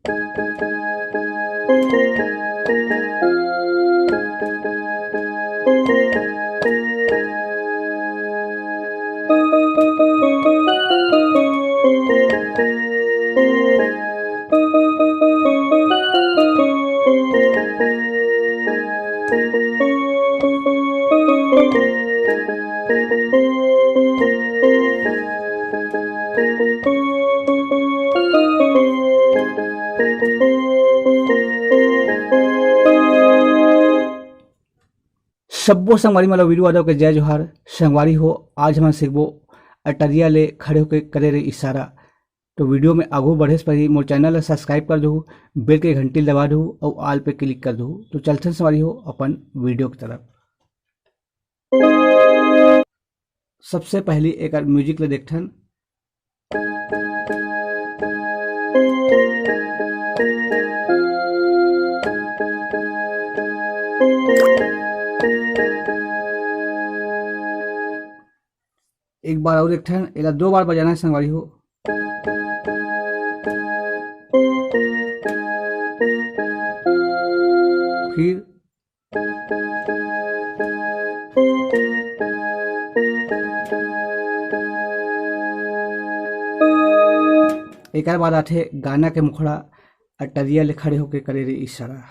सब्बो संगवारी मला वीडियो आदो के जय जोहार संगवारी हो। आज हम सीखबो अटरिया ले खड़े होके करे रे इशारा। तो वीडियो में आगू बढ़े से पहले मोर चैनल सब्सक्राइब कर दो, बेल के घंटी दबा दो और ऑल पे क्लिक कर दो। तो चलते हैं संगवारी हो अपन वीडियो की तरफ। सबसे पहले एक म्यूजिक ले देखथन। एक बार और देखथन, एला 2 बार बजाना है संगवारी हो। फिर एक बार आथे गाना के मुखड़ा अटरिया ले खड़े होके करे रे इशारा।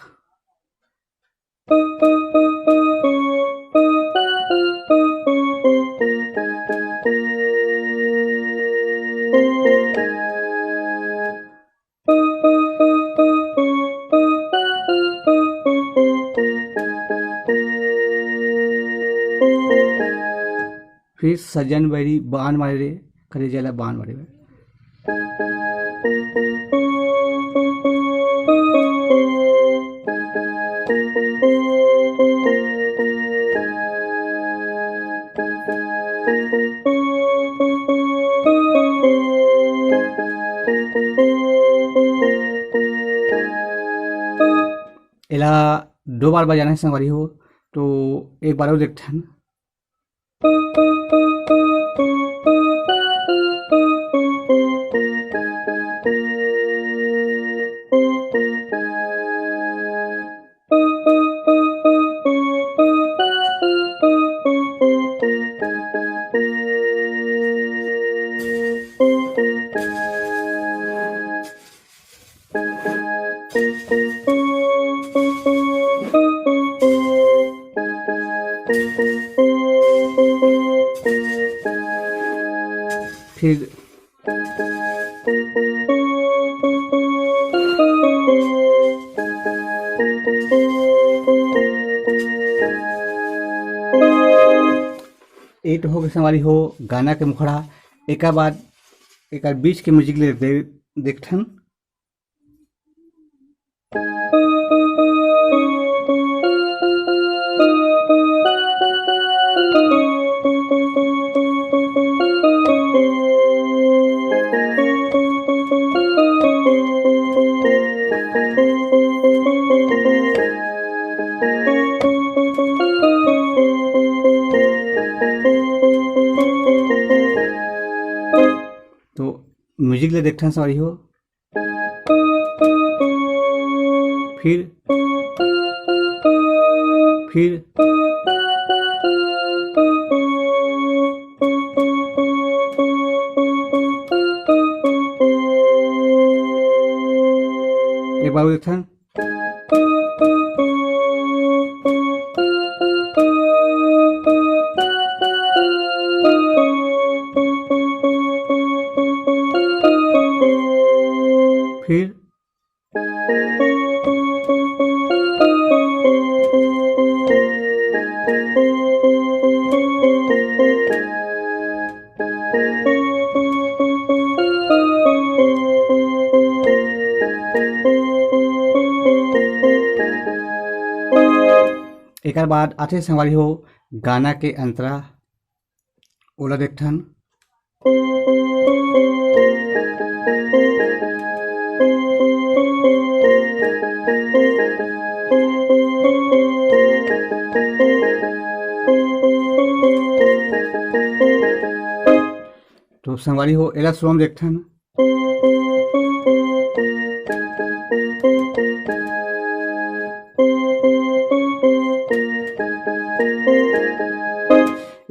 फिर सजन बैरी बान मारे रे करे जला बान मारे रे। एला 2 बार बजाना है संगवारी हो। तो एक बार और देखते हैं। फिर एट हो संगवारी हो गाना के मुखड़ा। एक बाद एक बीच के म्यूजिक ले देखथन। तो म्यूजिक ले देखते हैं सॉरी हो। फिर एक बार देखते हैं। फिर एक बाद आते संगवारी हो गाना के अंतरा ओला देखथन। तो संगवारी हो एला सोम देखथन।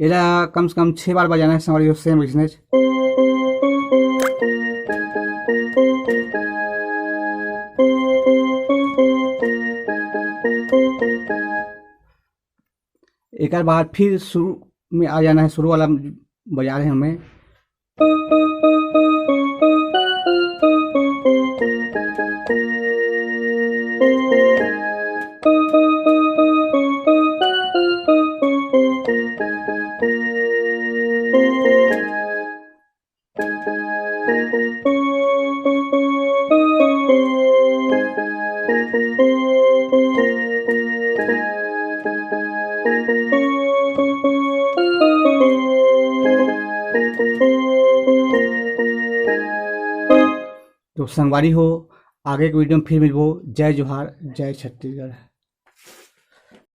एला कम से कम 6 बार बजाना है संगवारी सेम बिजनेस। एक बार फिर शुरू में आ जाना है, शुरू वाला बजा रहे हैं हमें। तो संगवारी हो, आगे के वीडियो में फिर मिलबो। जय जोहार, जय छत्तीसगढ़।